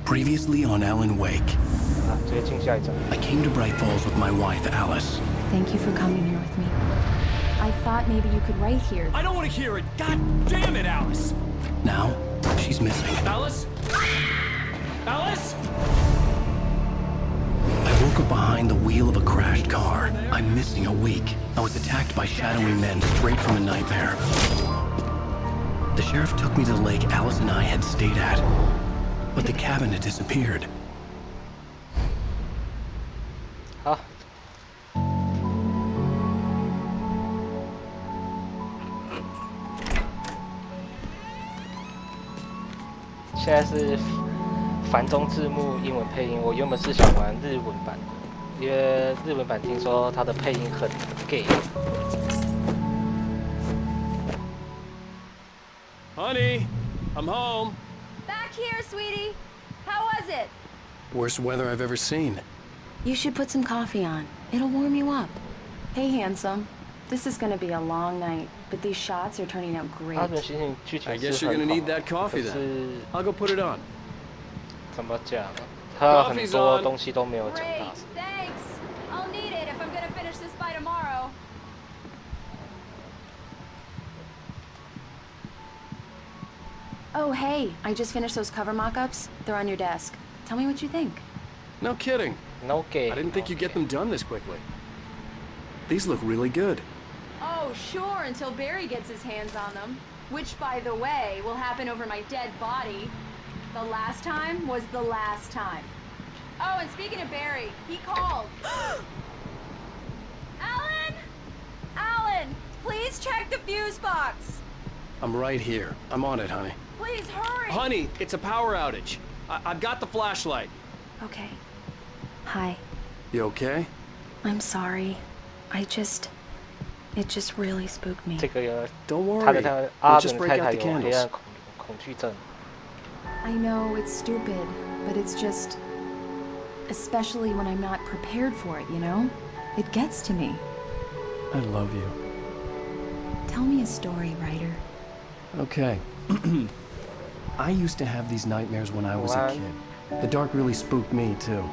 Previously on Alan Wake, 直接进下一章。 I came to Bright Falls with my wife, Alice. Thank you for coming here with me. I thought maybe you could write here. I don't want to hear it! God damn it, Alice! Now, she's missing. Alice? Alice? I woke up behind the wheel of a crashed car. I'm missing a week. I was attacked by shadowy men straight from a nightmare. The sheriff took me to the lake Alice and I had stayed at, but the cabin had disappeared. 好，现在是繁中字幕英文配音。我原本是想玩日文版的，因为日文版听说它的配音很 gay。 Honey, I'm home. Back here, sweetie. How was it? Worst weather I've ever seen. You should put some coffee on. It'll warm you up. Hey, handsome. This is gonna be a long night, but these shots are turning out great. 它的心情剧情 I 是 guess you're 很 gonna 好 need that coffee 可 then. 是 I'll go put it on. 怎么讲？它有很多东西都没有讲 Great, 到。 thanks. I'll need it if I'm gonna finish this by tomorrow. Oh, hey, I just finished those cover mock-ups. They're on your desk. Tell me what you think. No kidding. No gay. I didn't think you'd get them done this quickly. These look really good. Oh, sure, until Barry gets his hands on them. Which, by the way, will happen over my dead body. The last time was the last time. Oh, and speaking of Barry, he called. Alan! Alan, please check the fuse box. I'm right here. I'm on it, honey. Please hurry. Honey, it's a power outage. I've got the flashlight. Okay. Hi. You okay? I'm sorry. It just really spooked me. 这个 Don't 他的 worry. 阿 We'll just 伦 break 太 out 太 the 有黑 candles. 暗恐惧症。 I know it's stupid, but it's just... Especially when I'm not prepared for it, you know? It gets to me. I love you. Tell me a story, writer. Okay. I used to have these nightmares when I was a kid. The dark really spooked me, too.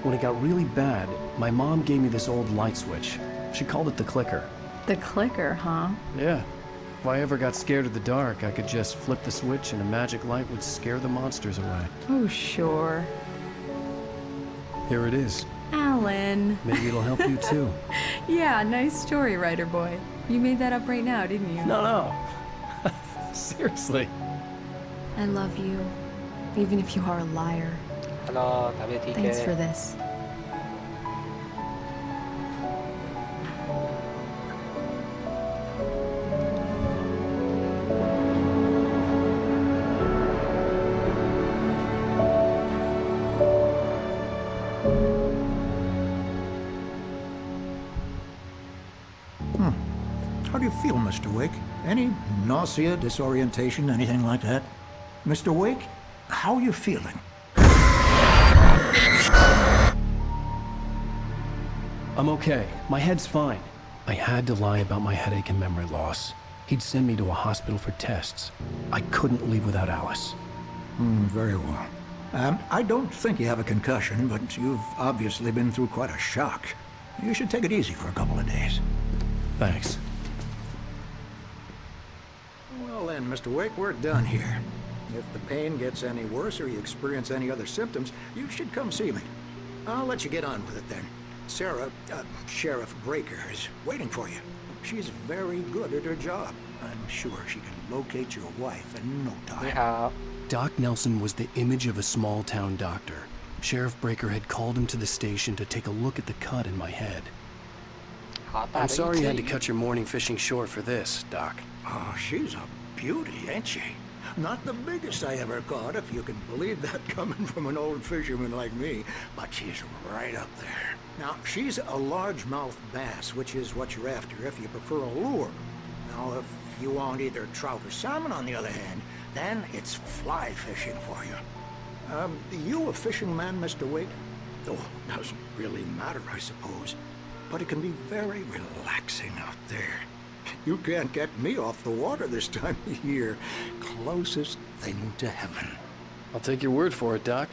When it got really bad, my mom gave me this old light switch. She called it the clicker. The clicker, huh? Yeah. If I ever got scared of the dark, I could just flip the switch and a magic light would scare the monsters away. Oh, sure. Here it is. Alan. Maybe it'll help you, too. Yeah, nice story, writer boy. You made that up right now, didn't you? No. Seriously. I love you, even if you are a liar. Hello, WTK。 Thanks for this. How do you feel, Mr. Wake? Any nausea, disorientation, anything like that? Mr. Wake, how are you feeling? I'm okay. My head's fine. I had to lie about my headache and memory loss. He'd send me to a hospital for tests. I couldn't leave without Alice. Very well. I don't think you have a concussion, but you've obviously been through quite a shock. You should take it easy for a couple of days. Thanks. Well then, Mr. Wake, we're done here. If the pain gets any worse or you experience any other symptoms, you should come see me. I'll let you get on with it then. Sarah, Sheriff Breaker, is waiting for you. She's very good at her job. I'm sure she can locate your wife in no 你 time. 好， Doc Nelson was the image of a small-town doctor. Sheriff Breaker had called him to the station to take a look at the cut in my head. 好大 I'm 的 sorry you had to 一 cut your morning fishing short for this, Doc. Oh, she's a beauty, ain't she? Not the biggest I ever caught, if you can believe that coming from an old fisherman like me, but she's right up there. Now, she's a largemouth bass, which is what you're after if you prefer a lure. Now, if you want either trout or salmon, on the other hand, then it's fly fishing for you. You a fishing man, Mr. Wake? Oh, doesn't really matter, I suppose. But it can be very relaxing out there. You can't get me off the water this time of year. Closest thing to heaven. I'll take your word for it, Doc.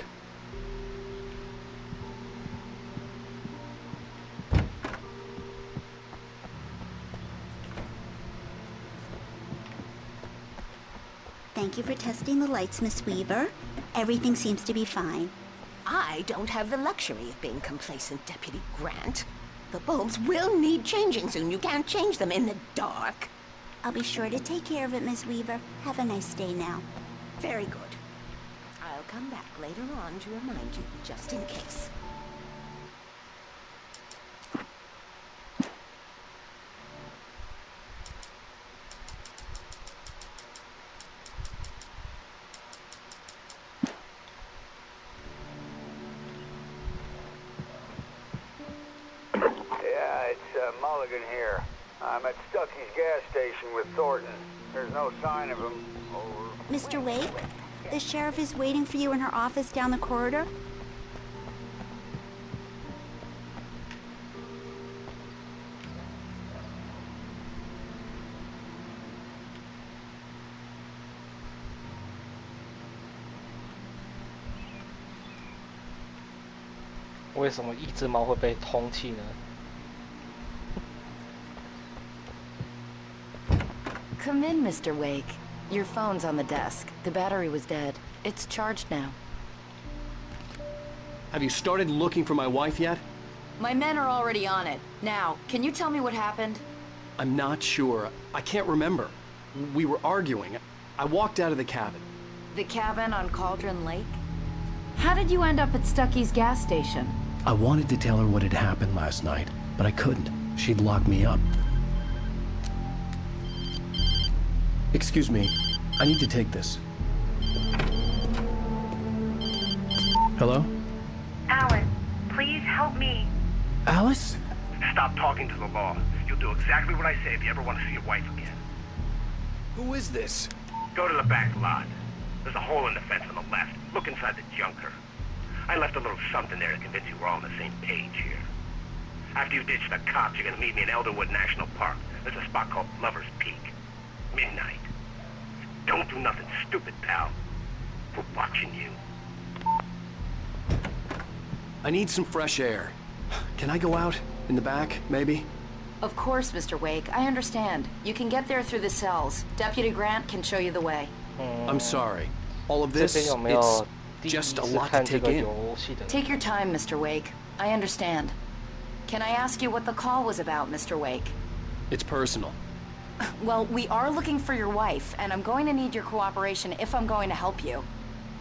Thank you for testing the lights, Miss Weaver. Everything seems to be fine. I don't have the luxury of being complacent, Deputy Grant. The bulbs will need changing soon. You can't change them in the dark. I'll be sure to take care of it, Miss Weaver. Have a nice day now. Very good. I'll come back later on to remind you, just in case. Yeah, it's Mulligan here. I'm at Stuckey's gas station with Thornton. There's no sign of him. Over. Mr. Wake, the sheriff is waiting for you in her office down the corridor. "为什么一只猫会被通气呢？" Come in, Mr. Wake. Your phone's on the desk. The battery was dead. It's charged now. Have you started looking for my wife yet? My men are already on it. Now, can you tell me what happened? I'm not sure. I can't remember. We were arguing. I walked out of the cabin. The cabin on Cauldron Lake? How did you end up at Stuckey's gas station? I wanted to tell her what had happened last night, but I couldn't. She'd locked me up. Excuse me, I need to take this. Hello? Alan, please help me. Alice? Stop talking to the law. You'll do exactly what I say if you ever want to see your wife again. Who is this? Go to the back lot. There's a hole in the fence on the left. Look inside the junker. I left a little something there to convince you we're all on the same page here. After you ditch the cops, you're gonna meet me in Elderwood National Park. There's a spot called Lover's Peak. Midnight. Don't do nothing stupid, pal. We're watching you. I need some fresh air. Can I go out? In the back, maybe? Of course, Mr. Wake. I understand. You can get there through the cells. Deputy Grant can show you the way. I'm sorry. All of this, it's just a lot to take in. Take your time, Mr. Wake. I understand. Can I ask you what the call was about, Mr. Wake? It's personal. Well, we are looking for your wife, and I'm going to need your cooperation if I'm going to help you.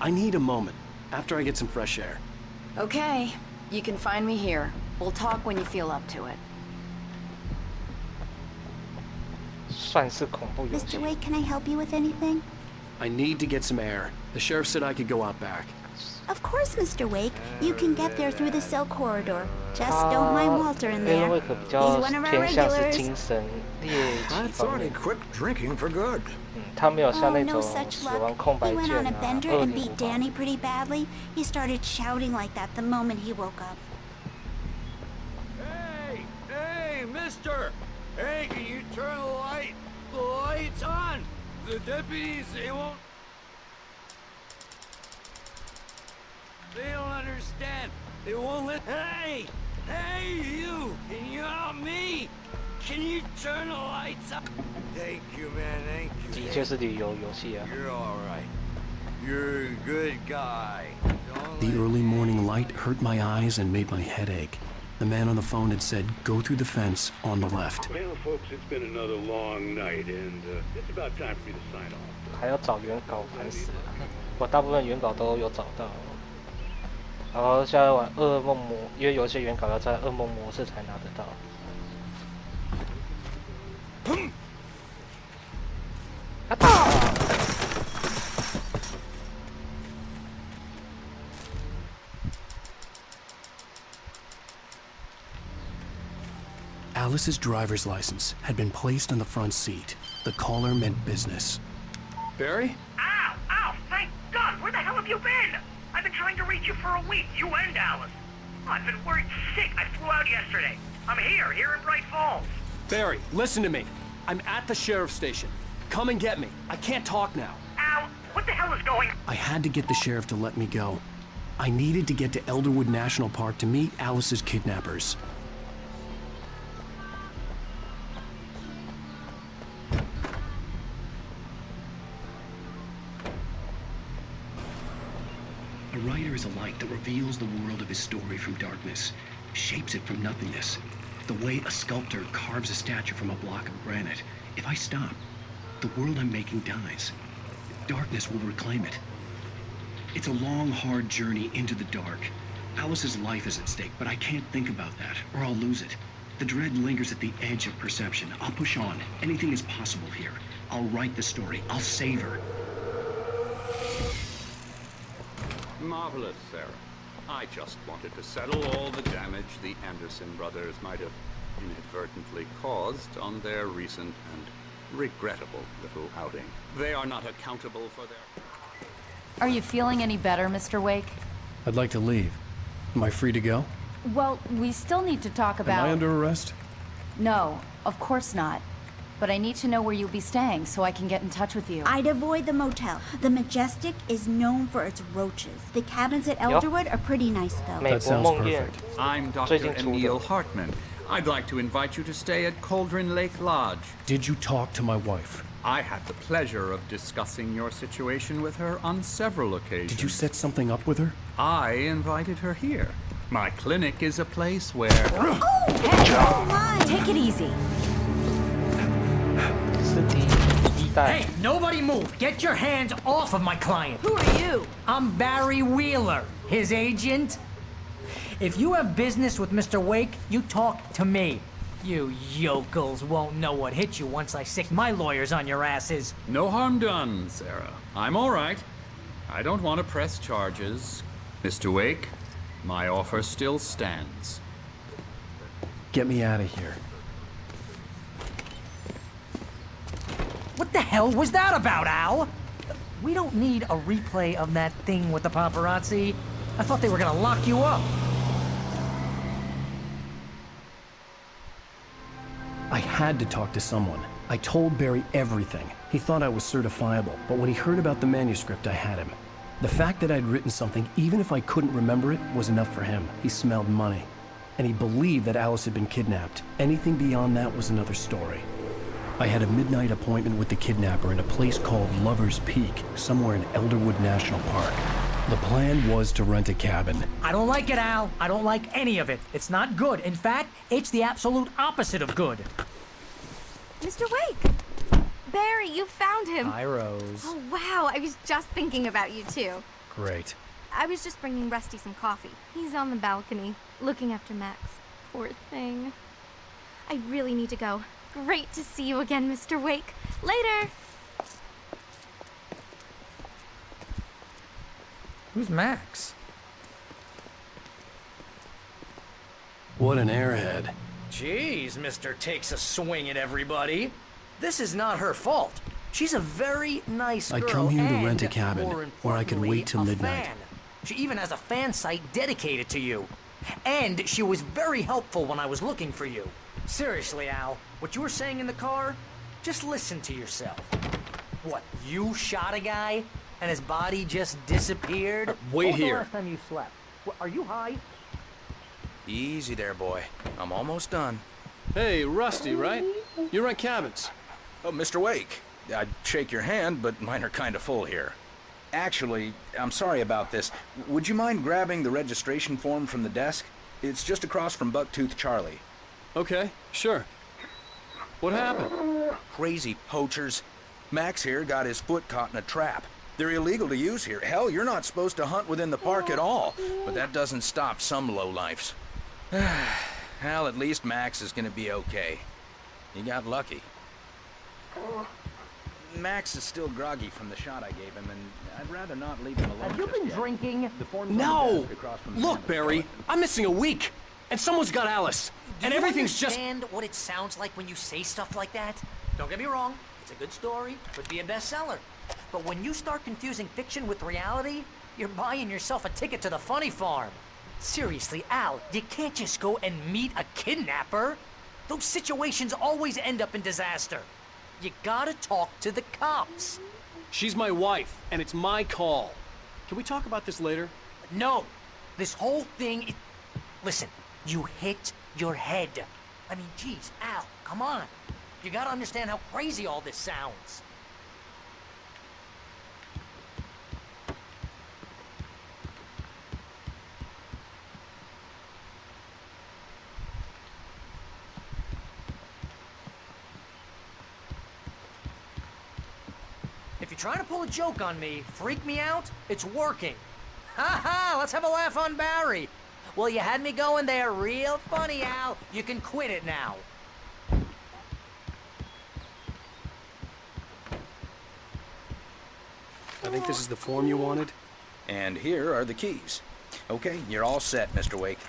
I need a moment, after I get some fresh air. Okay. You can find me here. We'll talk when you feel up to it. 算是恐怖游戏。 Mr. Wake, can I help you with anything? I need to get some air. The sheriff said I could go out back. Of course, Mr. Wake. You can get there through the cell corridor. Just don't mind Walter in there. He's one of our 偏向是 regulars. 精神猎奇 I 方 thought 面 he。quit drinking for good. 他没有像 Oh, 那 no 种 such 死 luck. 亡空白 He went 键 on a 啊、 bender 恶 and 灵 beat 古堡。 Danny pretty badly. He started shouting like that the moment he woke up. Hey, mister! Hey, can you turn the light? The light's on! The deputies, they won't... They don't understand. They won't let... Hey! Hey, you! Can you help me? Can you turn the lights on? Thank you, man. Thank you. 的确是旅游游戏啊。 You're all right. You're a good guy. Don't The let- early morning light hurt my eyes and made my head ache. The man on the phone had said, go through the fence on the left. Well, folks, it's been another long night, and it's about time for me to sign off. 还要找原稿，烦死了。我大部分原稿都有找到，然后现在玩噩梦模，因为有些原稿要在噩梦模式才拿得到。啊打！ Alice's driver's license had been placed on the front seat. The caller meant business. Barry? Ow! Ow! Thank God! Where the hell have you been? I've been trying to reach you for a week, you and Alice. I've been worried sick. I flew out yesterday. I'm here in Bright Falls. Barry, listen to me. I'm at the sheriff's station. Come and get me. I can't talk now. Ow! What the hell is going on? I had to get the sheriff to let me go. I needed to get to Elderwood National Park to meet Alice's kidnappers. A writer is a light that reveals the world of his story from darkness, shapes it from nothingness. The way a sculptor carves a statue from a block of granite. If I stop, the world I'm making dies. Darkness will reclaim it. It's a long, hard journey into the dark. Alice's life is at stake, but I can't think about that, or I'll lose it. The dread lingers at the edge of perception. I'll push on. Anything is possible here. I'll write the story. I'll save her. Marvelous, Sarah. I just wanted to settle all the damage the Anderson brothers might have inadvertently caused on their recent and regrettable little outing. They are not accountable for their... Are you feeling any better, Mr. Wake? I'd like to leave. Am I free to go? Well, we still need to talk about... Am I under arrest? No, of course not. But I need to know where you'll be staying so I can get in touch with you. I'd avoid the motel. The Majestic is known for its roaches. The cabins at Elderwood are pretty nice, though. That sounds perfect. I'm Dr. Emil Hartman. I'd like to invite you to stay at Cauldron Lake Lodge. Did you talk to my wife? I had the pleasure of discussing your situation with her on several occasions. Did you set something up with her? I invited her here. My clinic is a place where... Oh, hey, come on! Take it easy. Hey, nobody move! Get your hands off of my client! Who are you? I'm Barry Wheeler, his agent. If you have business with Mr. Wake, you talk to me. You yokels won't know what hit you once I sick my lawyers on your asses. No harm done, Sarah. I'm all right. I don't want to press charges. Mr. Wake, my offer still stands. Get me out of here. What the hell was that about, Al? We don't need a replay of that thing with the paparazzi. I thought they were gonna lock you up. I had to talk to someone. I told Barry everything. He thought I was certifiable, but when he heard about the manuscript, I had him. The fact that I'd written something, even if I couldn't remember it, was enough for him. He smelled money. And he believed that Alice had been kidnapped. Anything beyond that was another story. I had a midnight appointment with the kidnapper in a place called Lover's Peak, somewhere in Elderwood National Park. The plan was to rent a cabin. I don't like it, Al. I don't like any of it. It's not good. In fact, it's the absolute opposite of good. Mr. Wake! Barry, you found him! Hi, Rose. Oh, wow. I was just thinking about you, too. Great. I was just bringing Rusty some coffee. He's on the balcony, looking after Max. Poor thing. I really need to go. Great to see you again, Mr. Wake. Later! Who's Max? What an airhead. Jeez, Mr. Takes a swing at everybody. This is not her fault. She's a very nice girl. I'd come here to and, rent a cabin where I could wait till midnight. Fan. She even has a fan site dedicated to you. And she was very helpful when I was looking for you. Seriously, Al, what you were saying in the car, just listen to yourself. What, you shot a guy and his body just disappeared? Wait When was here. the last time you slept? Are you high? Easy there, boy. I'm almost done. Hey, Rusty, right? You rent cabins. Oh, Mr. Wake. I'd shake your hand, but mine are kind of full here. Actually, I'm sorry about this. Would you mind grabbing the registration form from the desk? It's just across from Bucktooth Charlie. Okay, sure. What happened? Crazy poachers. Max here got his foot caught in a trap. They're illegal to use here. Hell, you're not supposed to hunt within the park at all. But that doesn't stop some lowlifes. Hell, at least Max is gonna be okay. He got lucky. Max is still groggy from the shot I gave him, and I'd rather not leave him alone. Have you been drinking? No! Look, Barry, I'm missing a week. And someone's got Alice. And everything's just... Do you understand what it sounds like when you say stuff like that? Don't get me wrong. It's a good story. Could be a bestseller. But when you start confusing fiction with reality, you're buying yourself a ticket to the funny farm. Seriously, Al, you can't just go and meet a kidnapper. Those situations always end up in disaster. You gotta talk to the cops. She's my wife, and it's my call. Can we talk about this later? No. This whole thing... Listen, you hit your head. I mean, geez, Al, come on. You gotta understand how crazy all this sounds. you're trying to pull a joke on me, freak me out, it's working. Ha ha, let's have a laugh on Barry. Well, you had me going there real funny, Al. You can quit it now. I think this is the form you wanted. And here are the keys. Okay, you're all set, Mr. Wake.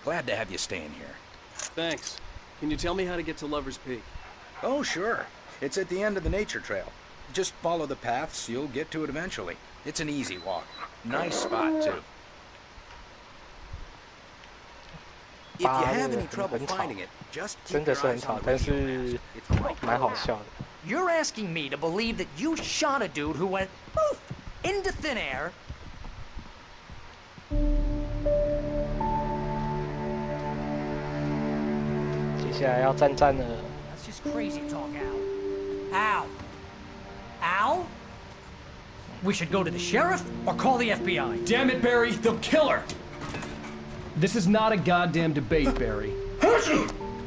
Glad to have you staying here. Thanks. Can you tell me how to get to Lover's Peak? Oh, sure. It's at the end of the nature trail. Just follow the paths, you'll get to it eventually. It's an easy walk. Nice spot, too. If you have any trouble finding it, just keep your eyes on the radio. It's quite 蛮好笑的。 You're asking me to believe that you shot a dude who went poof into thin air. 接下来要战了。 That's just crazy talk, Al. Al? We should go to the sheriff or call the FBI. Damn it, Barry, they'll kill her! This is not a goddamn debate, Barry.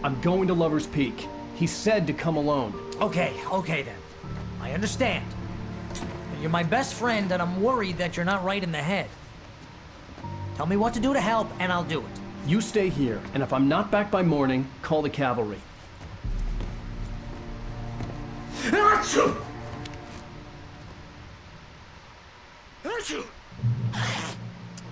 I'm going to Lover's Peak. He said to come alone. Okay then. I understand. But you're my best friend and I'm worried that you're not right in the head. Tell me what to do to help and I'll do it. You stay here, and if I'm not back by morning, call the cavalry.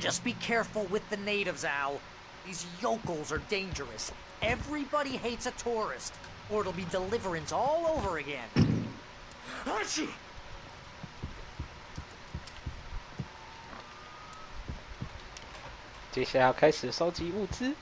Just be careful with the natives, Al. These yokels are dangerous. Everybody hates a tourist, or it'll be deliverance all over again. 接下来要开始收集物资。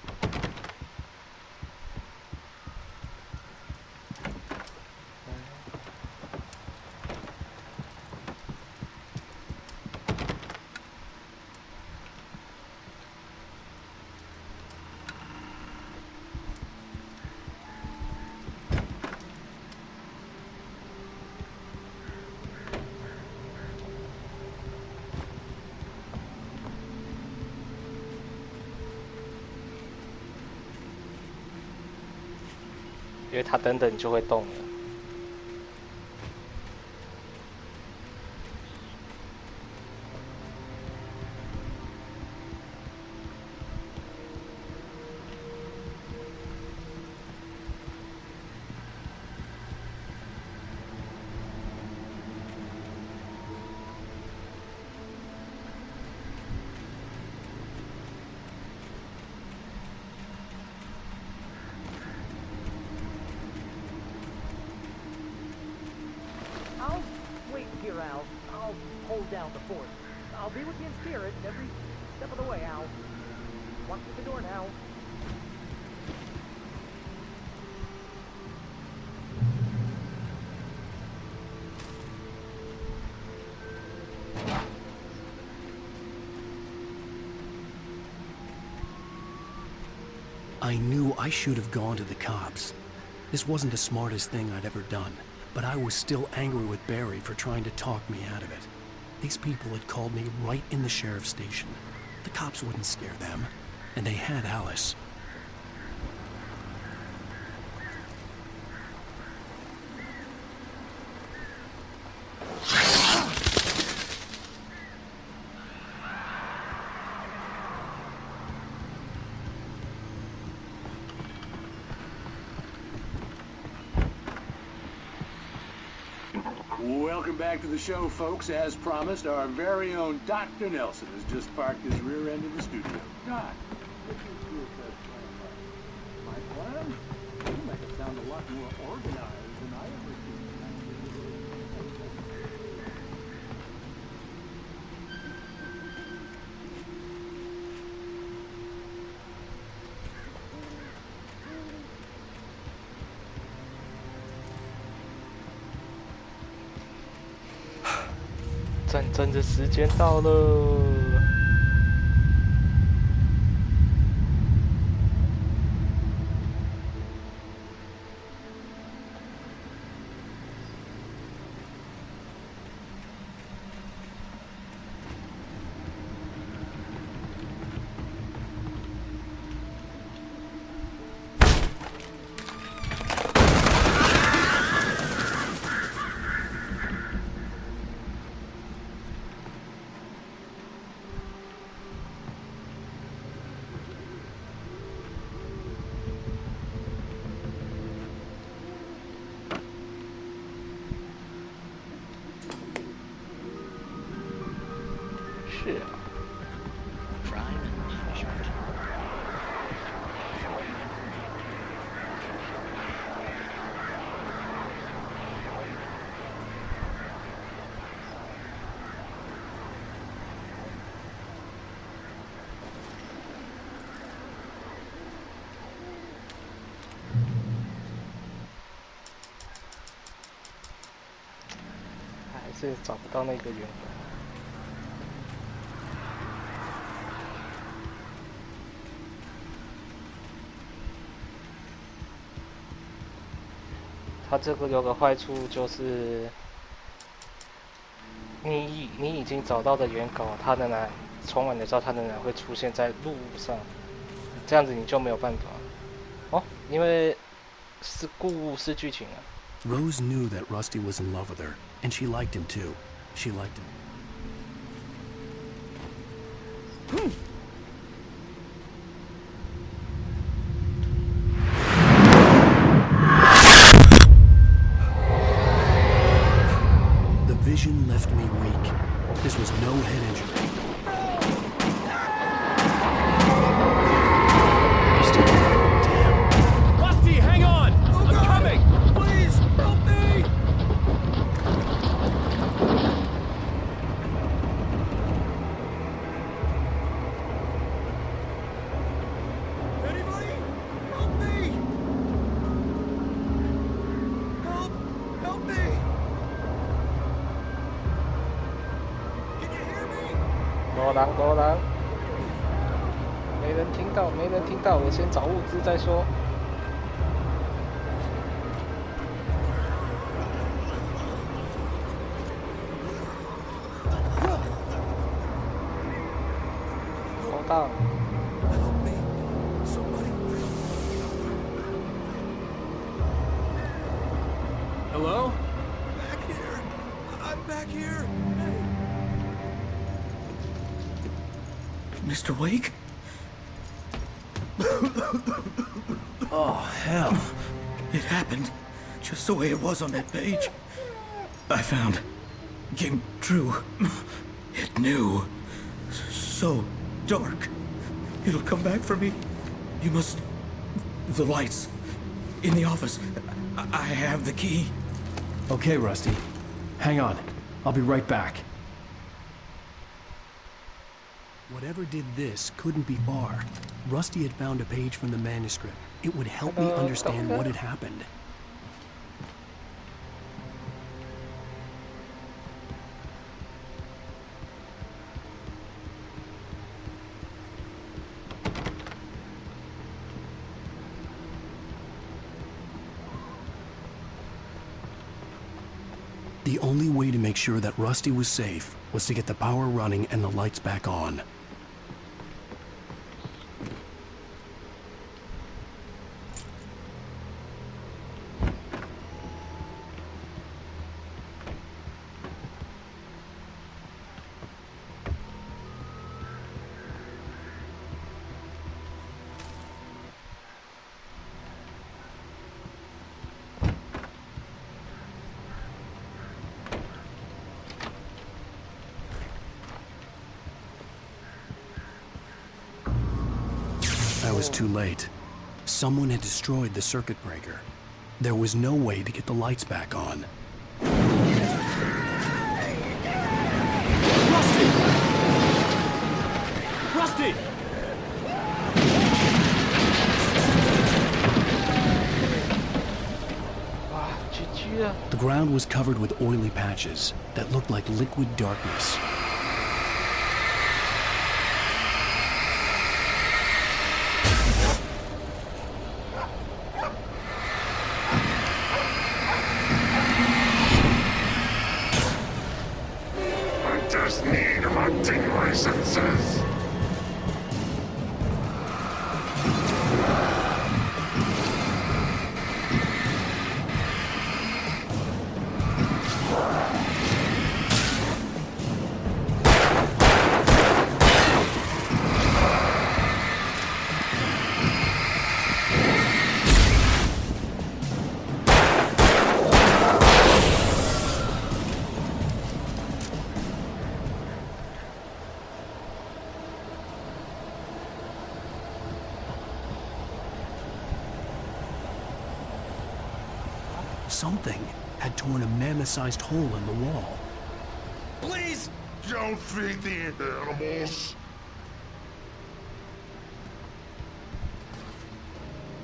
因为它等等就会动了。I'll wait here, Al. I'll hold down the fort. I'll be with you in spirit every step of the way, Al. Walk through the door now. I knew I should have gone to the cops. This wasn't the smartest thing I'd ever done, but I was still angry with Barry for trying to talk me out of it. These people had called me right in the sheriff's station. The cops wouldn't scare them, and they had Alice. Welcome back to the show, folks. As promised, our very own Dr. Nelson has just parked his rear end in the studio. Doc, this is your best plan. My plan? You make it sound a lot more organized than I ever did. "战争的时间到了。是找不到那个员工。它这个有个坏处就是，你已经找到的原稿，它仍然重玩的时候，它仍然会出现在路上，这样子你就没有办法。哦，因为是故事剧情啊。Rose knew that Rusty was in love with her, and she liked him too. She liked him. The vision left me weak. This was no head injury. Rusty, damn. Rusty, hang on! I'm coming! Please, help me! Anybody? Help me! Help me! Can you hear me? 多人，没人听到，我先找物资再说。收到。Hello? Back here. I'm back here. Mr. Wake? Oh, hell. It happened just the way it was on that page. I found. Came true. It knew. So dark. It'll come back for me. You must... The lights. In the office. I have the key. Okay, Rusty. Hang on. I'll be right back. Whatever did this couldn't be R. Rusty had found a page from the manuscript. It would help me understand what had happened. The only way to make sure that Rusty was safe was to get the power running and the lights back on. I was too late. Someone had destroyed the circuit breaker. There was no way to get the lights back on. Rusty! The ground was covered with oily patches that looked like liquid darkness. Licenses. Something had torn a mammoth-sized hole in the wall. Please don't feed the animals.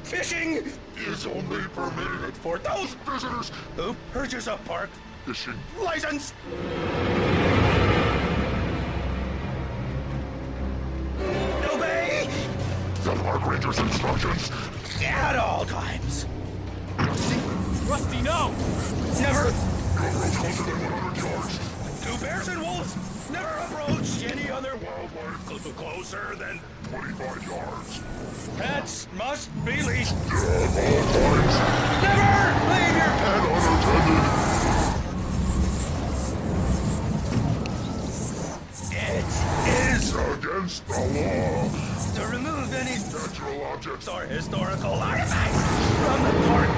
Fishing is only permitted for those visitors who purchase a park Issue license! Obey! The Park Ranger's instructions at all times. Rusty, no! Never approach closer than 100 yards. To bears and wolves, never approach any other wildlife closer than 25 yards. Pets must be leashed. Never leave your pet unattended. It is against the law to remove any natural objects or historical artifacts from the park.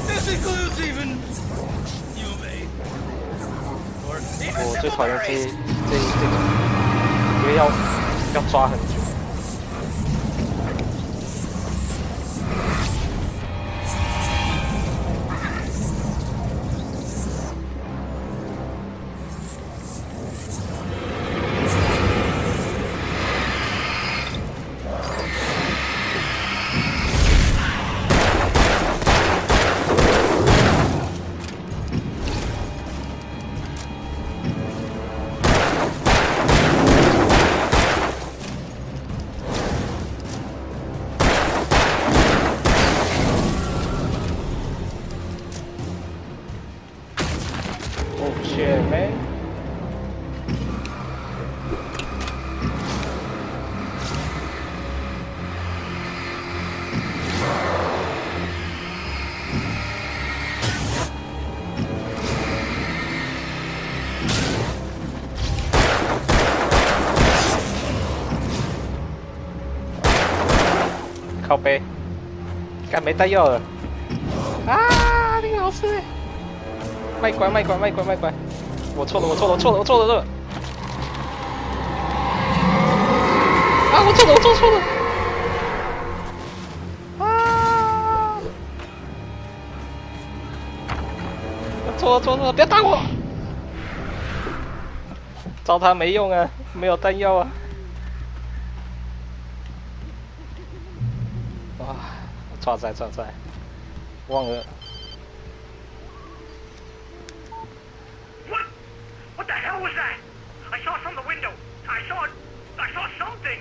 This includes even you may or even 我最 civil 讨厌这 berries. 种，因为要抓很久。靠背，干没弹药了！啊，那个好吃！卖乖，卖乖，卖乖，卖乖！我错了，我错了，我错了，我错了！啊，我错了，我做错了！啊！错了，错了，不要打我！找他没用啊，没有弹药啊！ 抓在，忘了。What the hell was that? I saw from the window. I saw something.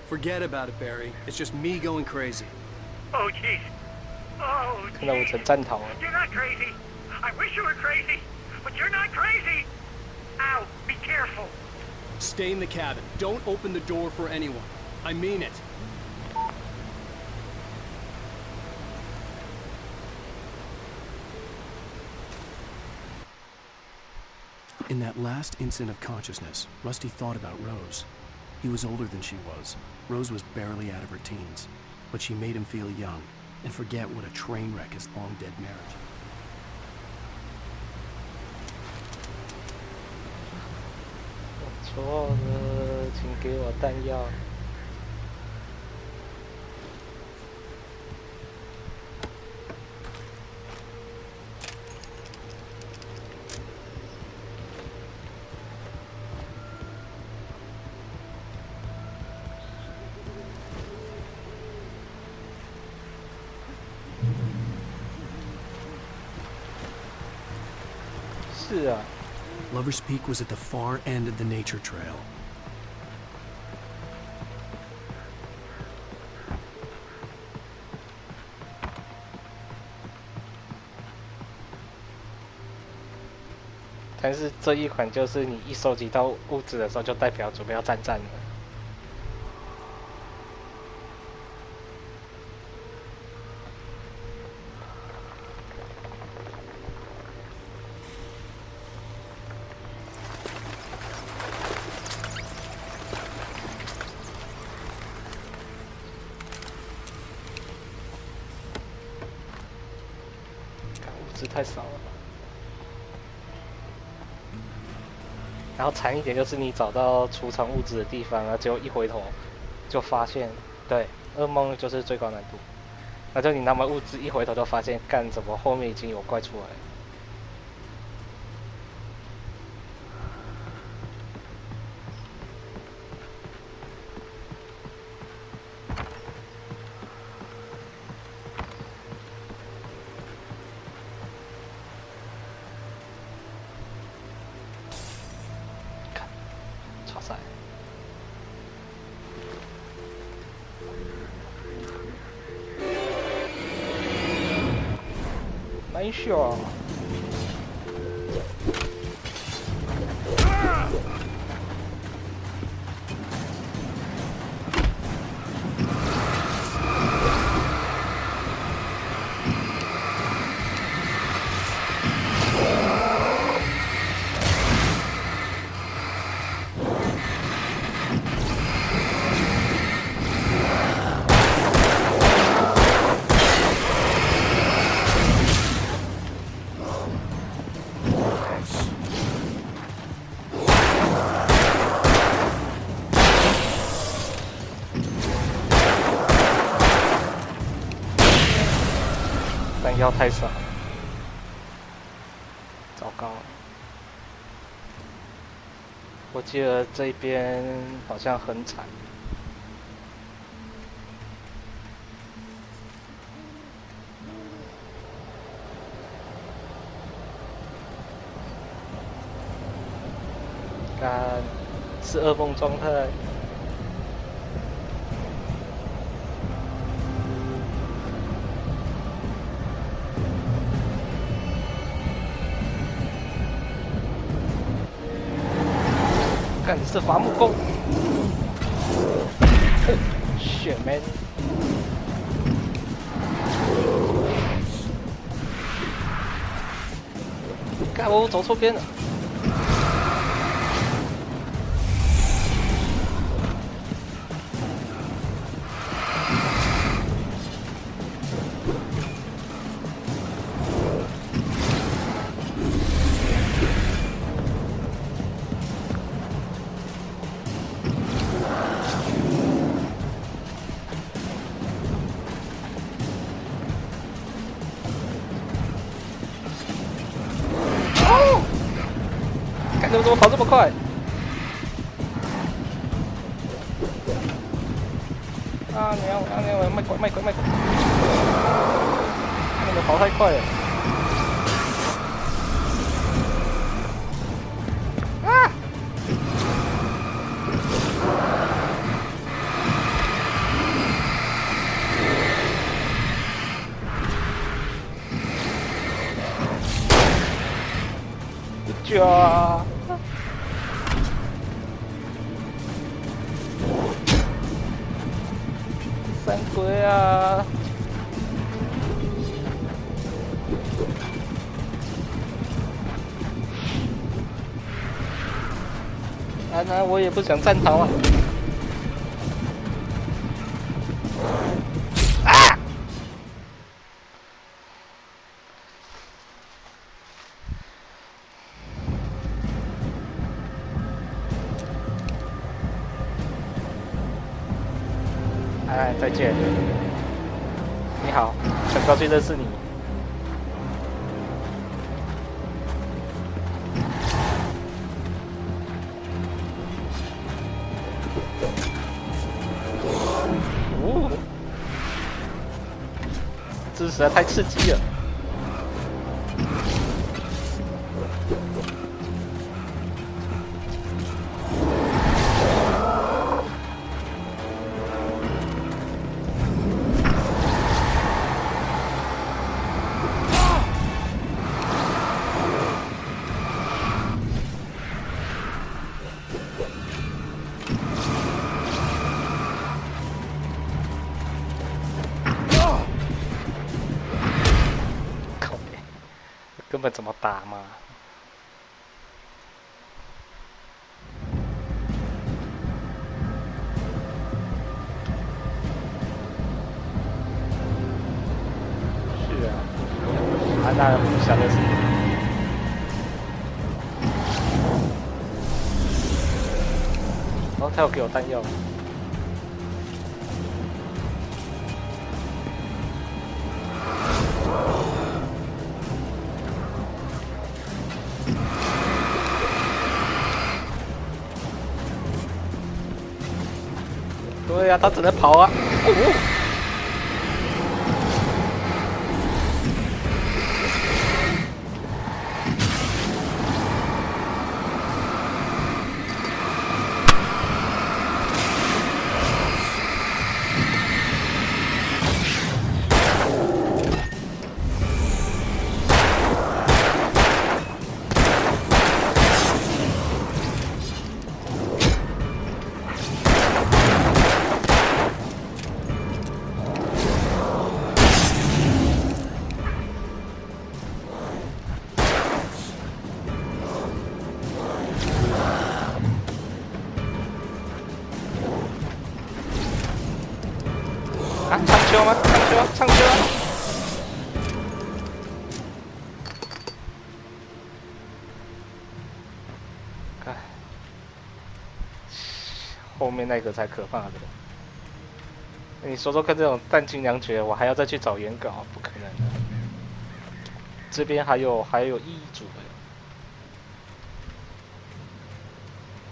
Forget about it, Barry. It's just me going crazy. Oh jeez. Oh jeez. 看到我成战逃了。 You're not crazy. I wish you were crazy, but you're not crazy. Ow! Be careful. Stay in the cabin. Don't open the door for anyone. I mean it. In that last instant of consciousness, Rusty thought about Rose. He was older than she was. Rose was barely out of her teens, but she made him feel young and forget what a train wreck his long-dead marriage. 我错了，请给我弹药。 是啊。 Lover's Peak was at the far end of the nature trail. 但是这一款就是你一收集到物质的时候，就代表准备要战了。物质太少了。 然后惨一点就是你找到储藏物质的地方，然后结果一回头就发现，对，噩梦就是最高难度。那就你拿完物质一回头就发现，干怎么后面已经有怪出来了。Nice shot.弹药太少了，糟糕了。我记得这边好像很惨。看，是噩梦状态。看，是伐木工。shit man。看，我走错边了。你们怎么跑这么快？啊娘！卖拐！你们跑太快了！啊！啊！三龟啊！那我也不想战逃啊！啊！哎，再见。你好，很高兴认识你。哦，这实在太刺激了。根本怎么打嘛？是啊，安娜不想的是。哦，他有给我弹药。对呀，他只能跑啊！哦。秋吗？唱秋啊！看，后面那个才可怕的。你说说看，这种弹尽粮绝，我还要再去找原稿，不可能的。这边还有遗嘱哎，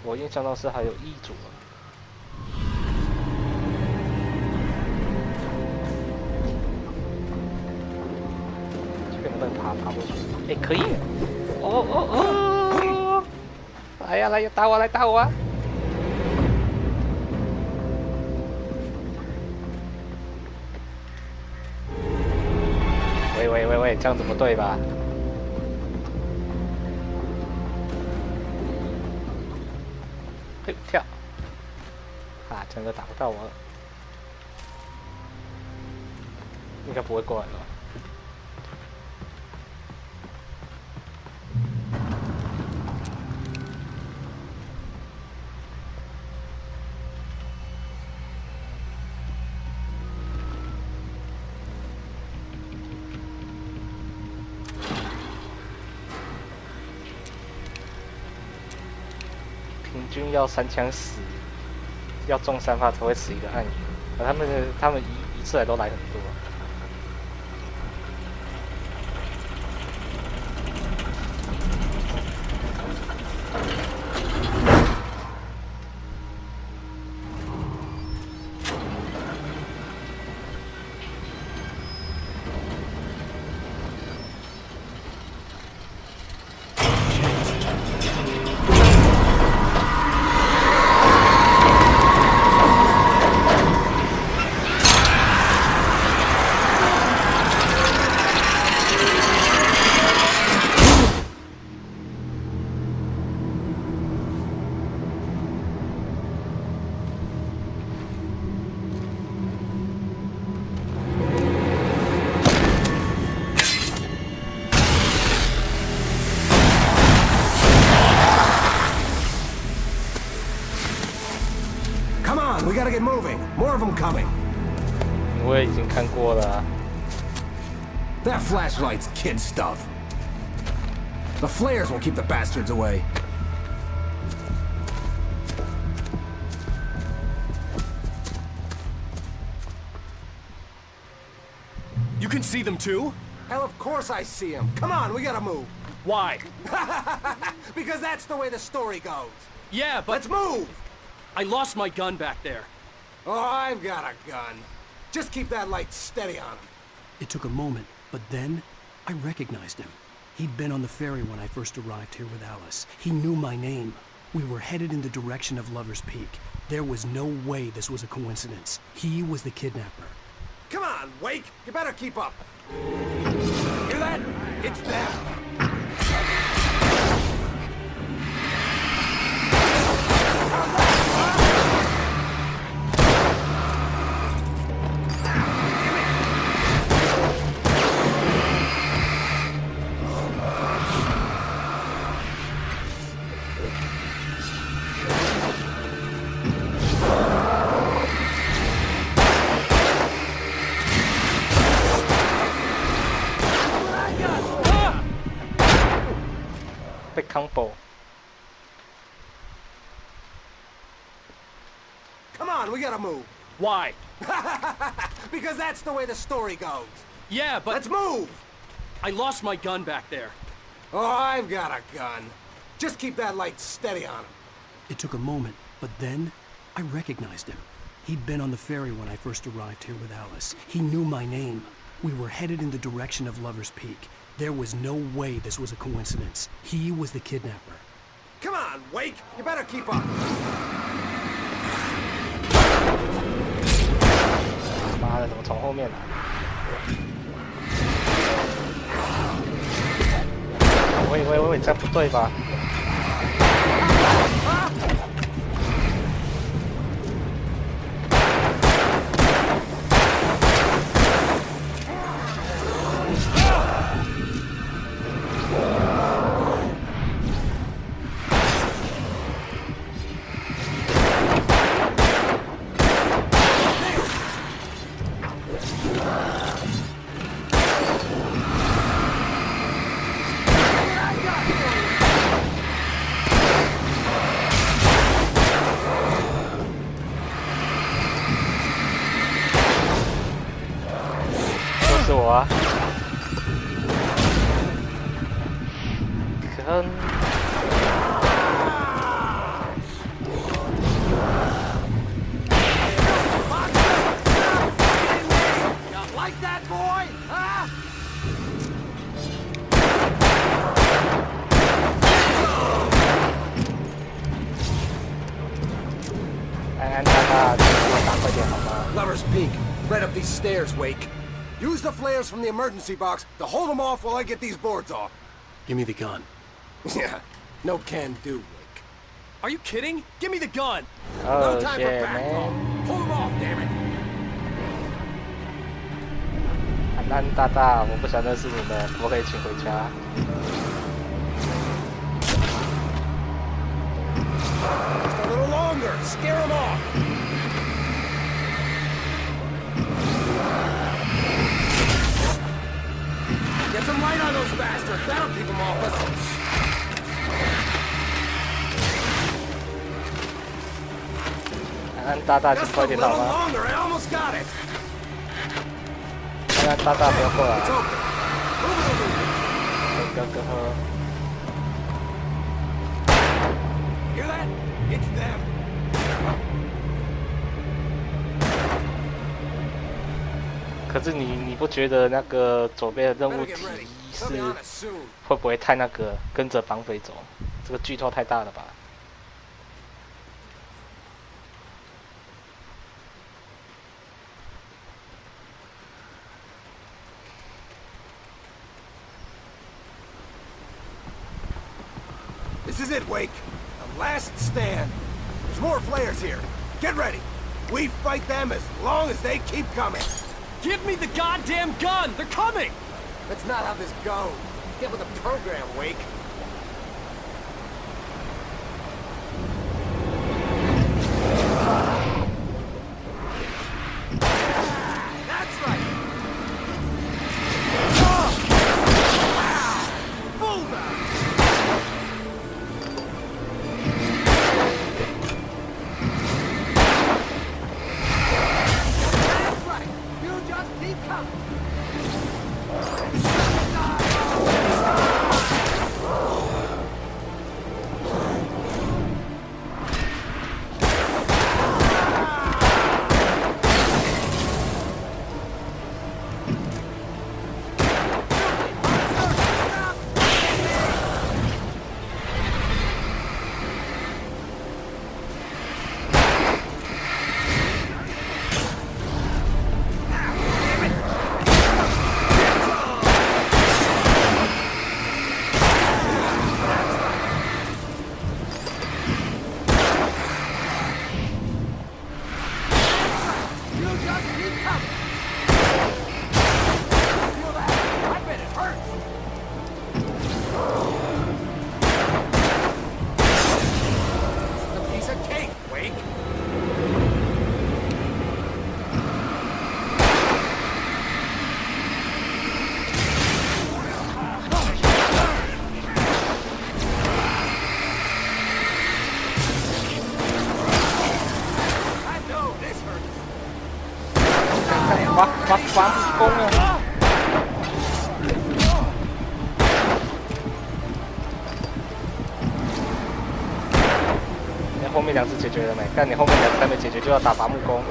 我印象到是还有遗嘱啊。这边能不能爬过去？哎，可以！哦！来呀，打我啊！喂，这样子不对吧？嘿，跳！啊，这样就打不到我了，应该不会过来了吧？平均要3枪死，要中3发才会死一个暗影，他们一次来都来很多。We gotta get moving. More of them coming. 我已经看过了啊。That flashlight's kid stuff. The flares will keep the bastards away. You can see them too? Hell, of course I see them. Come on, we gotta move. Why? Because that's the way the story goes. Yeah, but... Let's move! I lost my gun back there. Oh, I've got a gun. Just keep that light steady on him. It took a moment, but then I recognized him. He'd been on the ferry when I first arrived here with Alice. He knew my name. We were headed in the direction of Lover's Peak. There was no way this was a coincidence. He was the kidnapper. Come on, Wake! You better keep up. Hear that? It's them. Big combo. Come on, we gotta move. Why? Because that's the way the story goes. Yeah, but... Let's move! I lost my gun back there. Oh, I've got a gun. Just keep that light steady on him. It took a moment, but then I recognized him. He'd been on the ferry when I first arrived here with Alice. He knew my name. We were headed in the direction of Lover's Peak. There was no way this was a coincidence. He was the kidnapper. Come on, Wake! You better keep up. 妈的，怎么从后面来？喂，这样不对吧？有啊。坑。Like that, boy? Huh? 安大大，打快点好吗？ Lover's Peak, right up these stairs, Wake. Use the flares from the emergency box to hold them off while I get these boards off. Give me the gun. Yeah, no can do, Wake. Are you kidding? Give me the gun! Oh, no time yeah, for back man. talk. Hold them off, damn it! 安大大，我不想认识你们，可不可以请回家？ Just a little longer. Scare them off. Get some light on those bastards. That'll keep them off us. 安大大，请 Just 快 a 点 little 好吗？ longer. I almost got it. 安大大，不要过来！ It's open. Move it over here. 不要跟喝。 Hear that? It's them. 可是你不觉得那个左边的任务题是会不会太那个跟着绑匪走？这个剧透太大了吧？ This is it, Wake. The last stand. There's more flares here. Get ready. We fight them as long as they keep coming. Give me the goddamn gun! They're coming! That's not how this goes. Get with the program, Wake. That's right. Bullseye! That's right. You just keep coming. I know this hurts. 发功了！你后面两次解决了没？但你后面两次还没解决，就要打伐木工。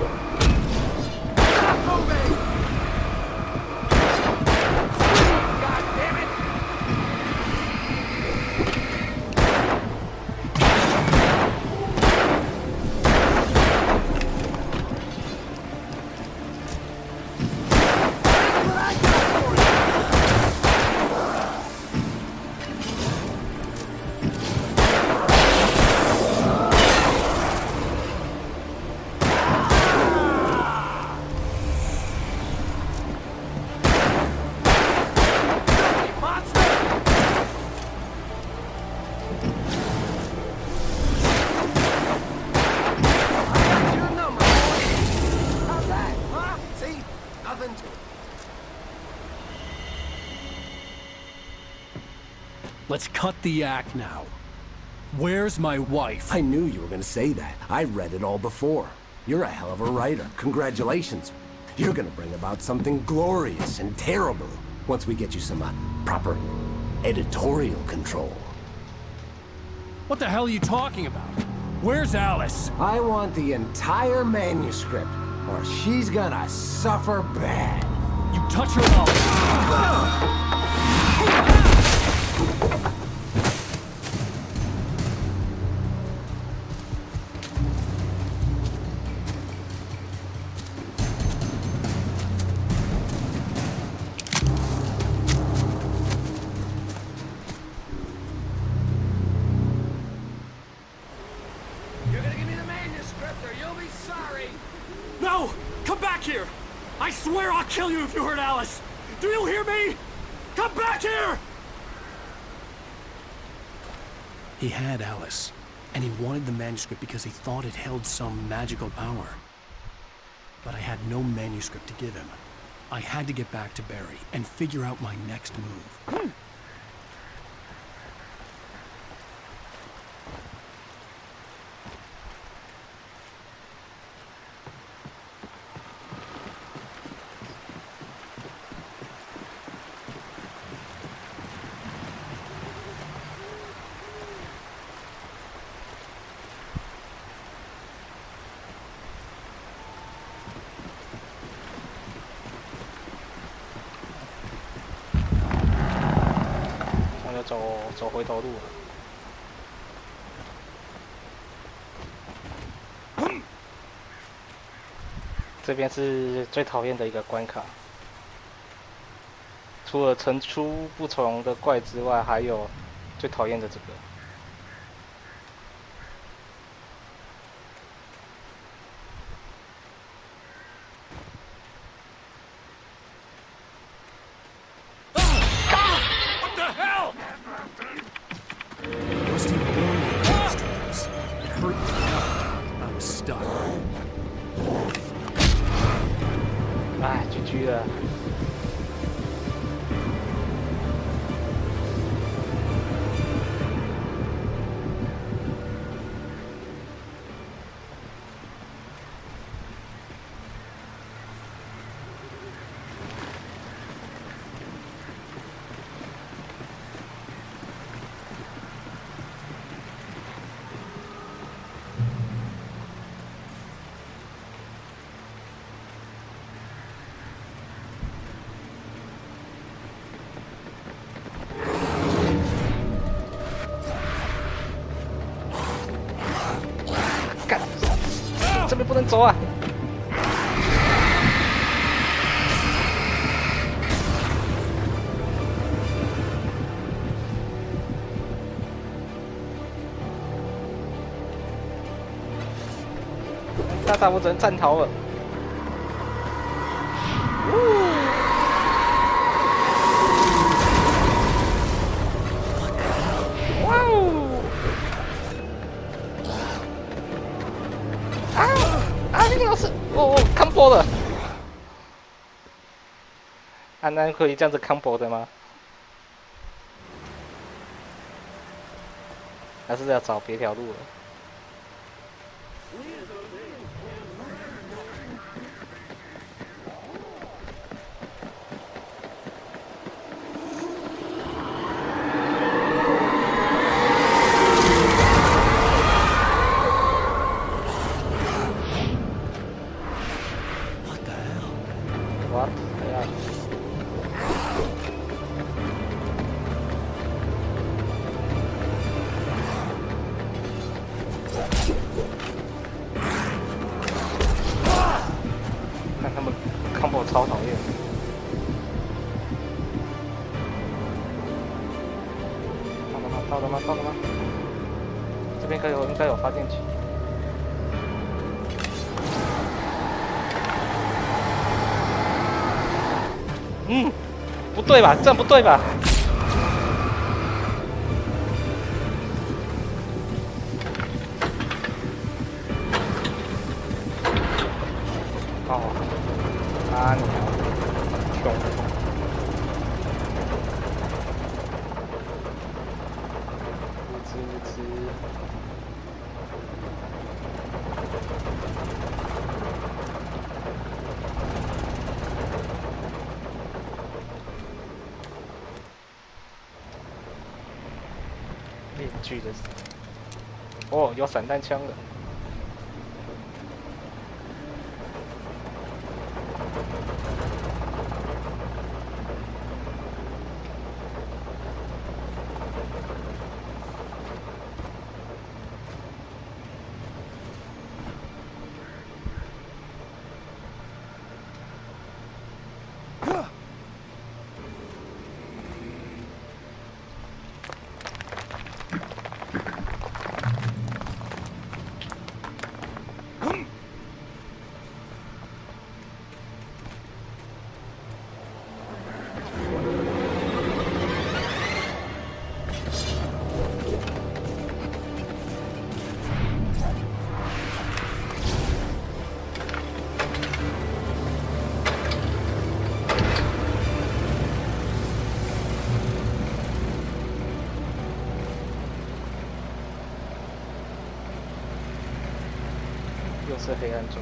Let's cut the act now. Where's my wife? I knew you were gonna say that. I read it all before. You're a hell of a writer. Congratulations. You're gonna bring about something glorious and terrible once we get you some proper editorial control. What the hell are you talking about? Where's Alice? I want the entire manuscript, or she's gonna suffer bad. You touch her now. You're gonna give me the manuscript or you'll be sorry! No! Come back here! I swear I'll kill you if you hurt Alice! Do you hear me? Come back here! He had Alice, and he wanted the manuscript because he thought it held some magical power. But I had no manuscript to give him. I had to get back to Barry and figure out my next move.走回头路了。这边是最讨厌的一个关卡，除了层出不穷的怪之外，还有最讨厌的这个。哎，GG了。这边不能走啊！大我只能战逃了。哇哦！这个老师，combo 了。安安可以这样子 combo 的吗？还是要找别条路了？超讨厌！到了吗？到了吗？到了吗？这边应该有发电机。不对吧？这样不对吧？啊，你穷！无知无知。锯的声音。哦，有散弹枪了。又是黑暗中。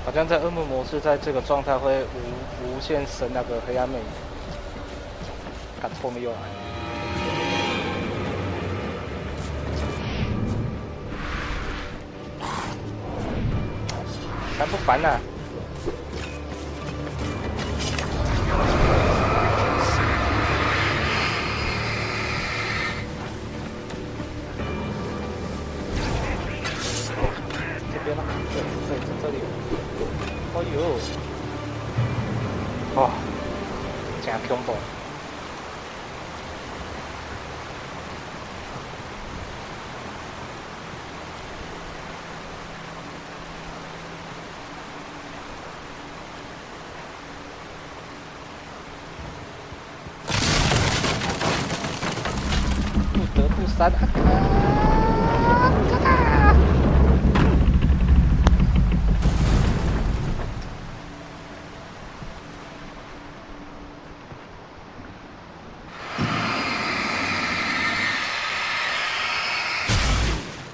好像在恶魔模式，在这个状态会无限升那个黑暗魅影。看后面又来了。烦不烦啊？这边吗？这里。哎呦！哦，真恐怖。不得不删啊！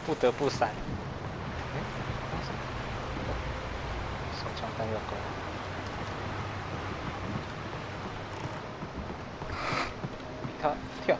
不得不闪。手枪弹药够。他跳。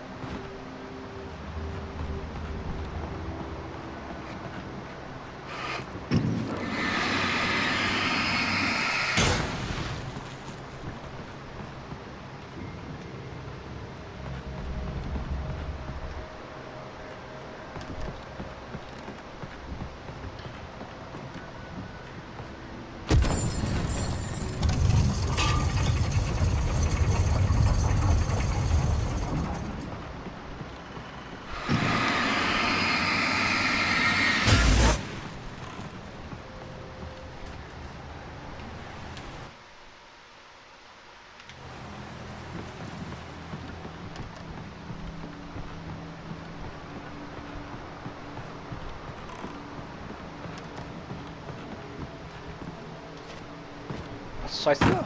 摔死了！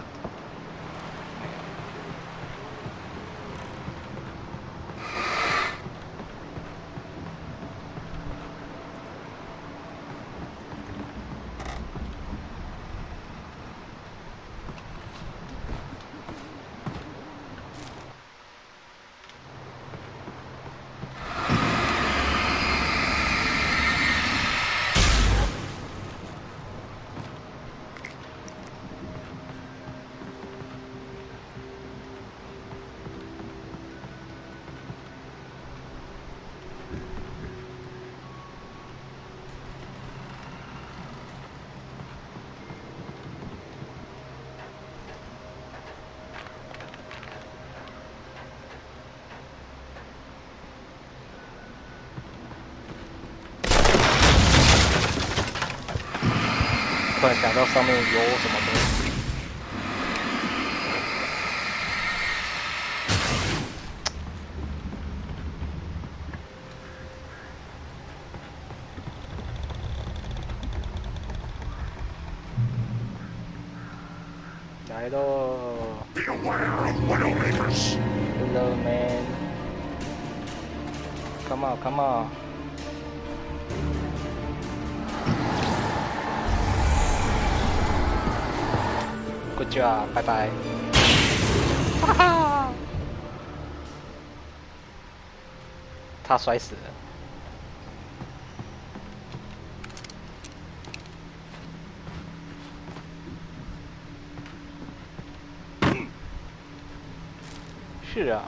突然想到上面有什么东西。来喽 ！Hello man. Come on, come on. ，Good job， 拜拜。哈哈，他摔死了。是啊。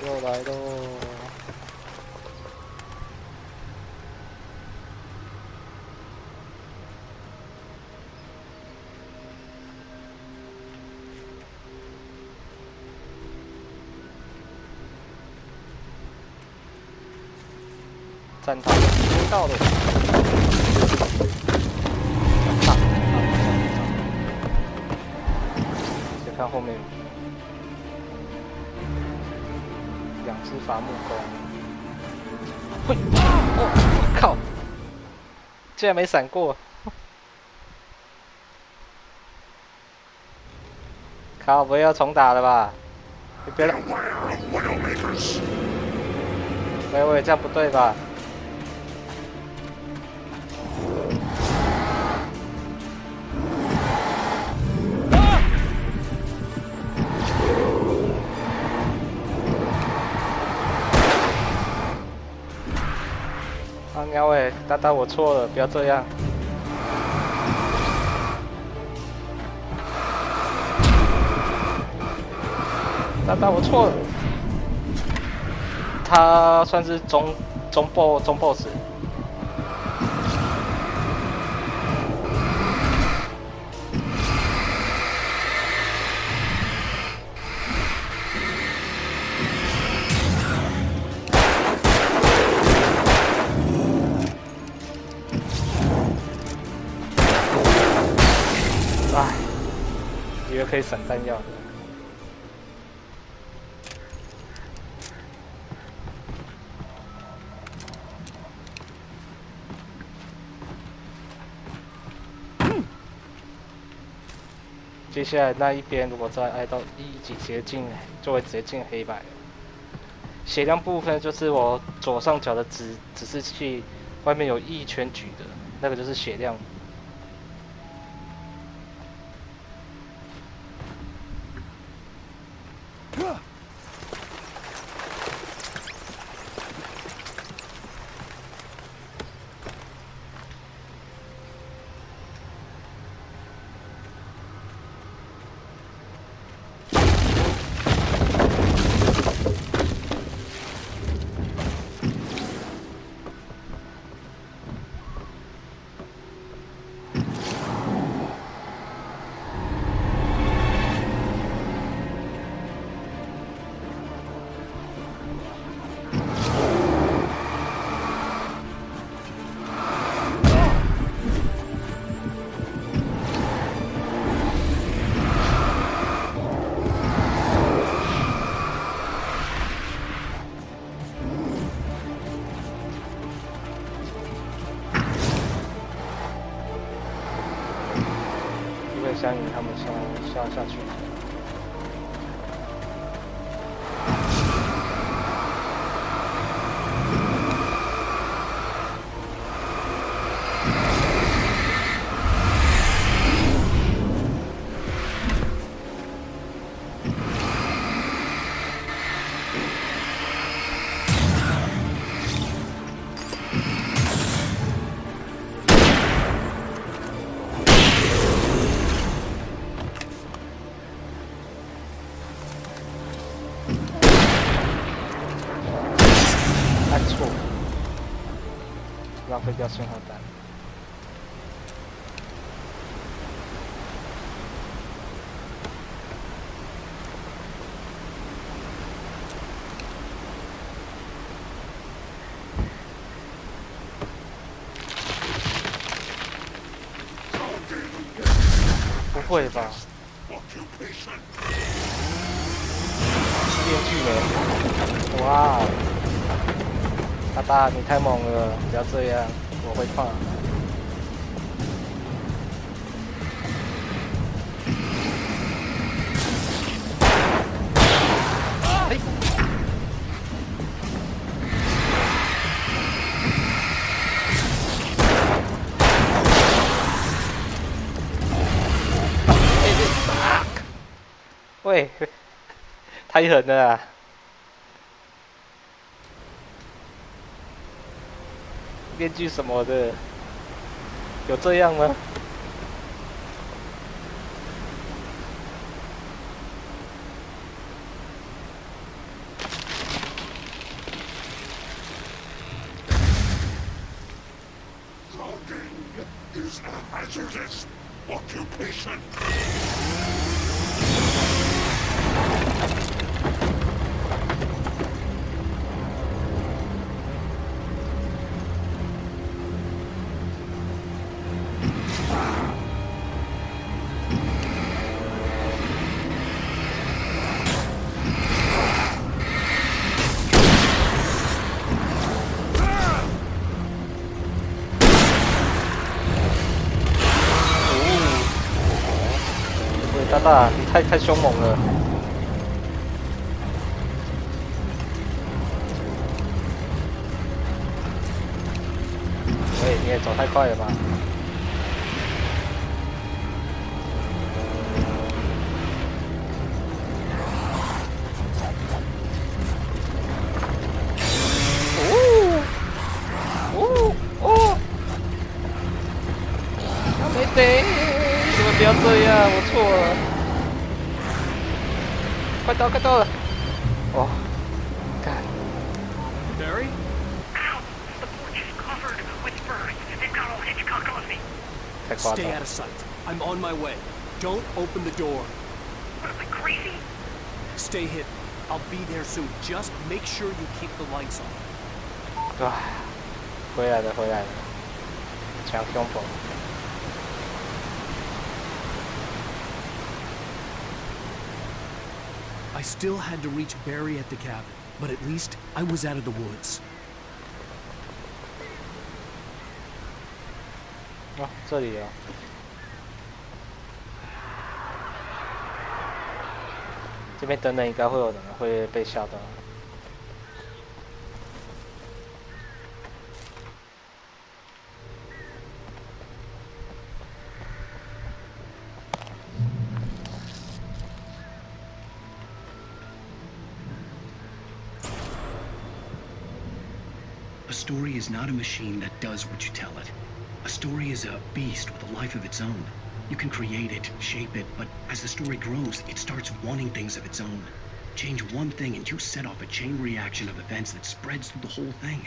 又来喽！站到了，到了！先看后面。2只伐木工，会，我靠！竟然没闪过，靠！不要重打了吧？你别了！喂，这样不对吧？喵喂，大大我错了，不要这样。大大我错了。他算是中 boss。以为可以省弹药的。接下来那一边如果再挨到一级捷径，就会直接进黑白了。血量部分就是我左上角的指示器外面有一圈橘的，那个就是血量。相引他们下去。按错，浪费掉信号弹。不会吧？电锯人，哇！大大，你太猛了，不要这样，我会怕。喂，太狠了啊！面具什么的，有这样吗？Is a hazardous occupation.喂，大大，你太凶猛了。喂，你也走太快了吧？没得，你们不要这样，我错了。快到，快到了！哦，干。Barry? Ow! The porch is covered with birds. They've got all Hitchcock on me. Stay out of sight. I'm on my way. Don't open the door. What am I, crazy? Stay hidden. I'll be there soon. Just make sure you keep the lights on. 啊，回来了，回来了，抢胸口。I still had to reach Barry at the cabin, but at least I was out of the woods. 哦，这里哦。这边等等应该会有人会被吓到。A story is not a machine that does what you tell it. A story is a beast with a life of its own. You can create it, shape it, but as the story grows, it starts wanting things of its own. Change one thing and you set off a chain reaction of events that spreads through the whole thing.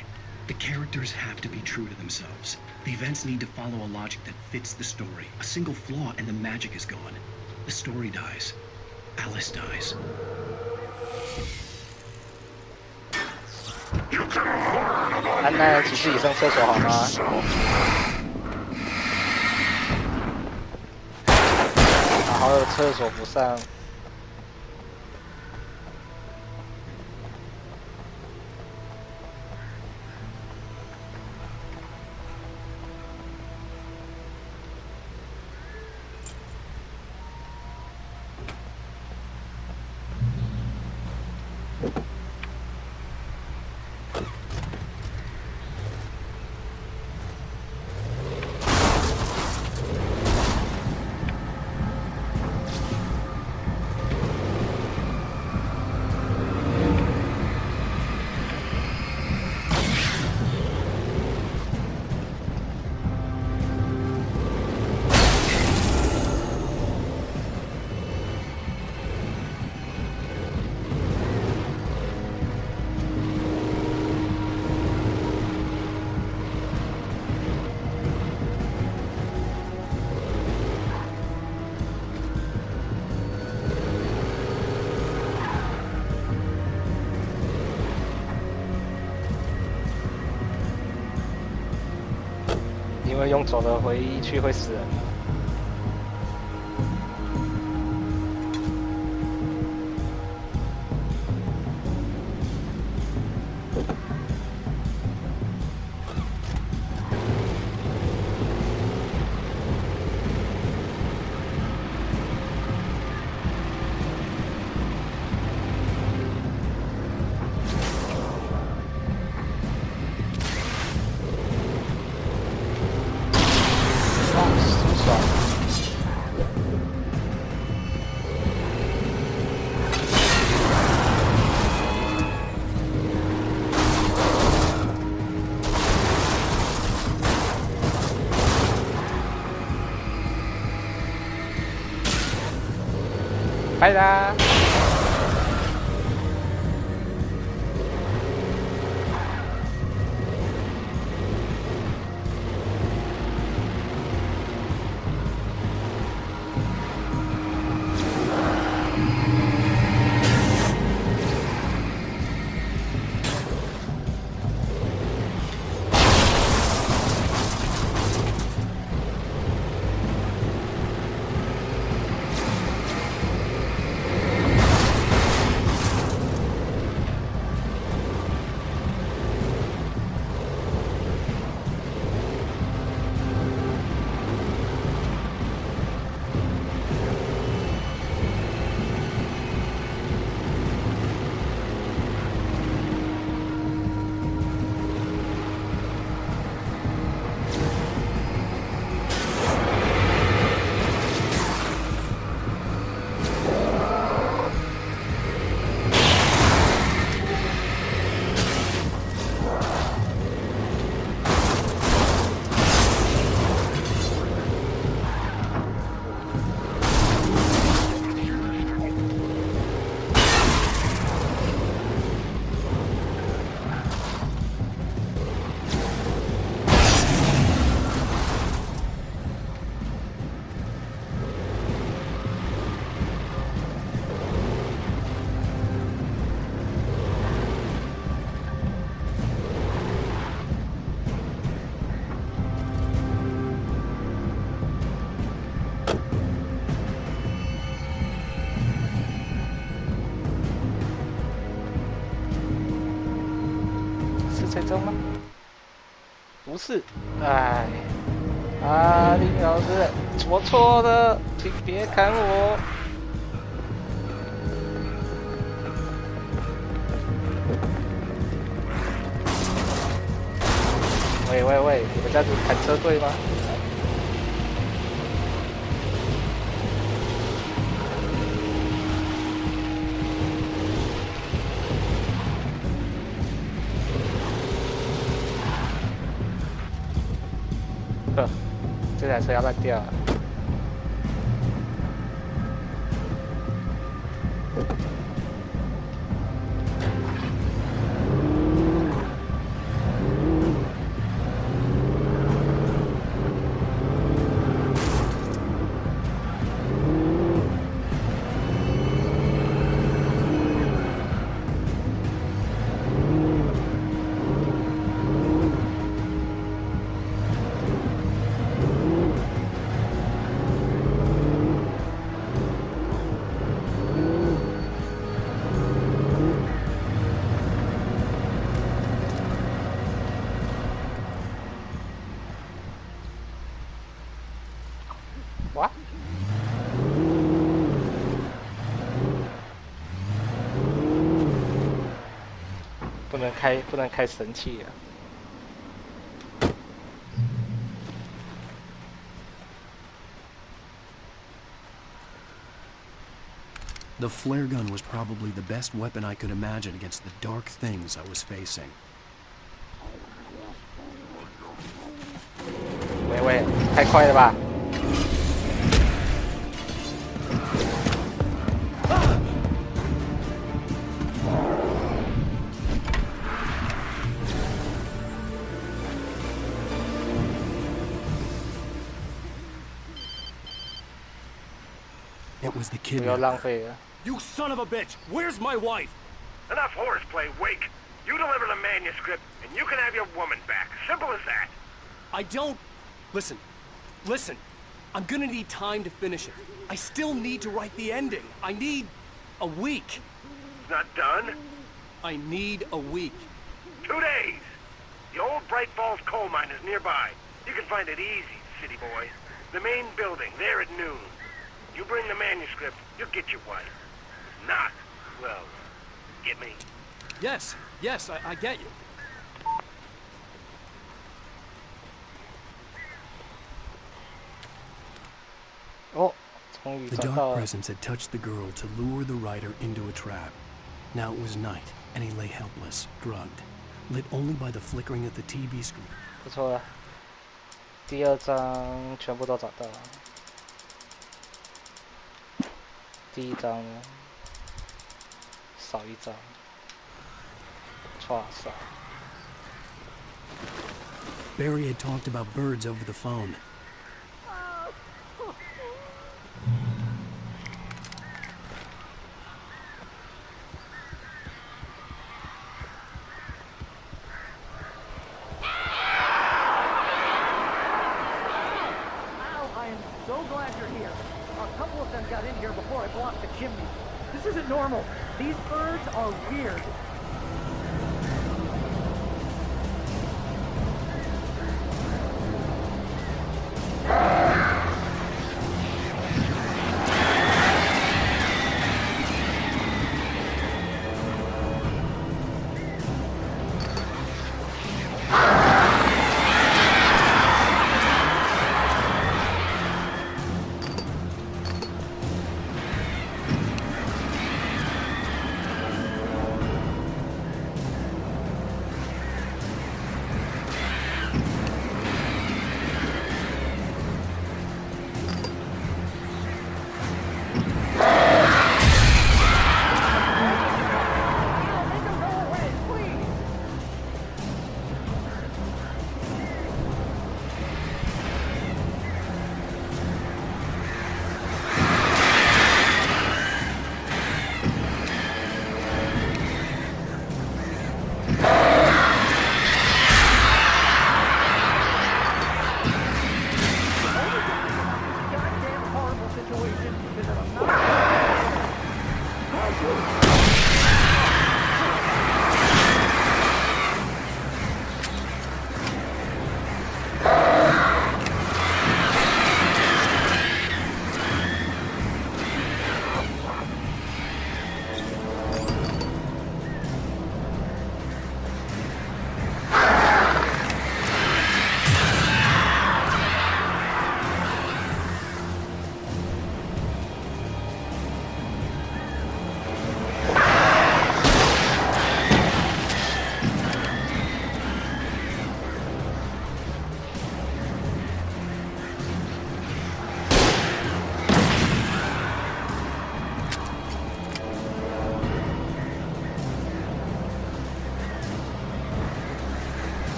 The characters have to be true to themselves. The events need to follow a logic that fits the story. A single flaw and the magic is gone. The story dies. Alice dies. 安奈请自己上厕所好吗？然后厕所不上。因为用走的回忆去会死人。拜啦。是最终吗？不是，哎，林老师，我错了，请别砍我。喂，你们这样子砍车对吗？这台车要烂掉了。哇！不能开神器啊！ The flare gun was probably the best weapon I could imagine against the dark things I was facing. 喂，太快了吧！ It was the kidnapper. You son of a bitch! Where's my wife? Enough horseplay, Wake. You deliver the manuscript, and you can have your woman back. Simple as that. I don't... Listen. I'm gonna need time to finish it. I still need to write the ending. I need a week. It's not done? I need a week. 2 days. The old Bright Falls coal mine is nearby. You can find it easy, city boy. The main building, there at noon. You bring the manuscript, you'll get your wife. If not, well, get me. Yes, I get you. The dark presence had touched the girl to lure the rider into a trap. Now it was night, and he lay helpless, drugged, lit only by the flickering of the TV screen. 不错了，第2章全部都找到了。第一张少一张，唰唰。 Barry had talked about birds over the phone. So glad you're here. A couple of them got in here before I blocked the chimney. This isn't normal. These birds are weird.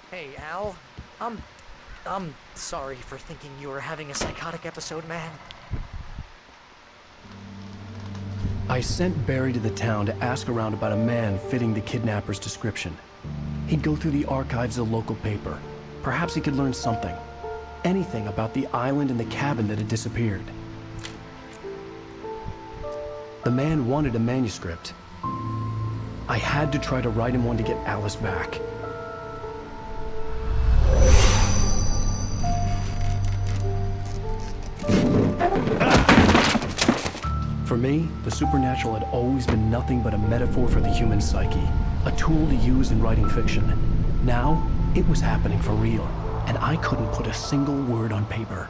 Hey, Al. I'm sorry for thinking you were having a psychotic episode, man. I sent Barry to the town to ask around about a man fitting the kidnapper's description. He'd go through the archives of the local paper. Perhaps he could learn something. Anything about the island and the cabin that had disappeared. The man wanted a manuscript. I had to try to write him one to get Alice back. For me, the supernatural had always been nothing but a metaphor for the human psyche, a tool to use in writing fiction. Now, it was happening for real, and I couldn't put a single word on paper.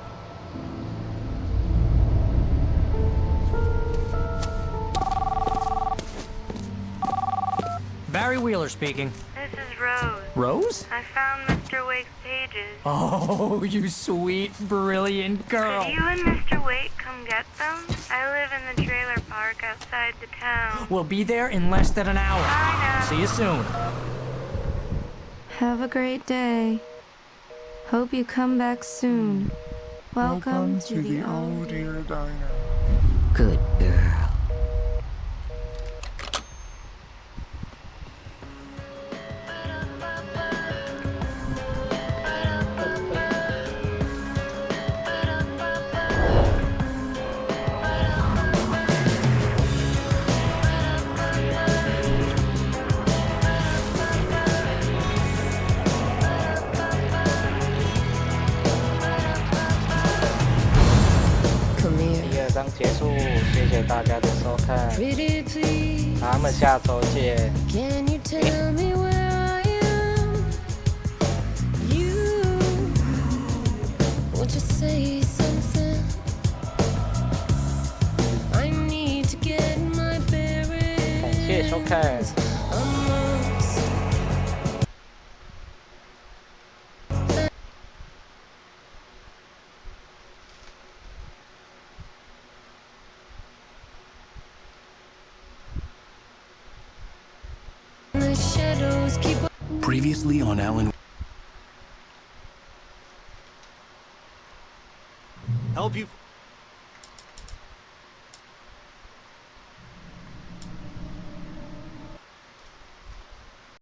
Barry Wheeler speaking. This is Rose. Rose? I found Mr. Wake's pages. Oh, you sweet, brilliant girl. Could you and Mr. Wake come get them? I live in the trailer park outside the town. We'll be there in less than an hour. Bye now. See you soon. Have a great day. Hope you come back soon. Welcome to the old dear diner. Good girl. 章结束，谢谢大家的收看，咱们下周见。感谢收看。Previously on Alan. Help you.